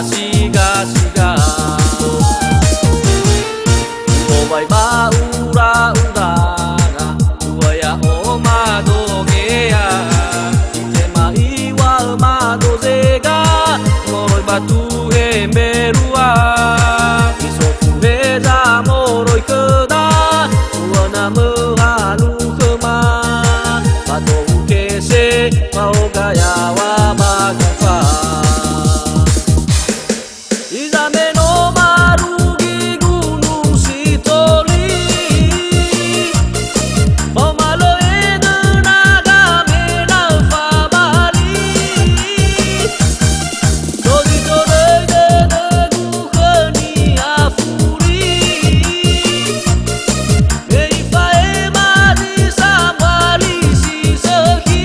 siga-siga. Obai ba ura-ura uaya o madogea itema iwa madozega moroi batu emberua isofu heza moroi keda uana mehanu kema batu kese mau gaya wa magafa izame no marugi gunung Sitoli pamalo edenaga mena famali dozi torei dedegu khani afuri ei fae madi samali si sehi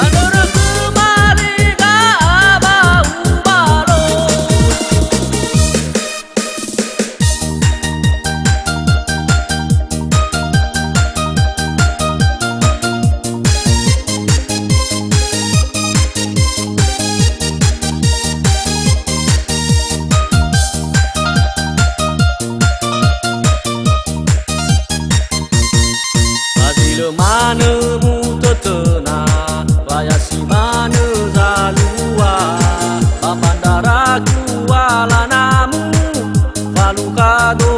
anora kemari ga abau Azile mane mutetena Bayasi mane zalua Papandaraku ala namu Falukado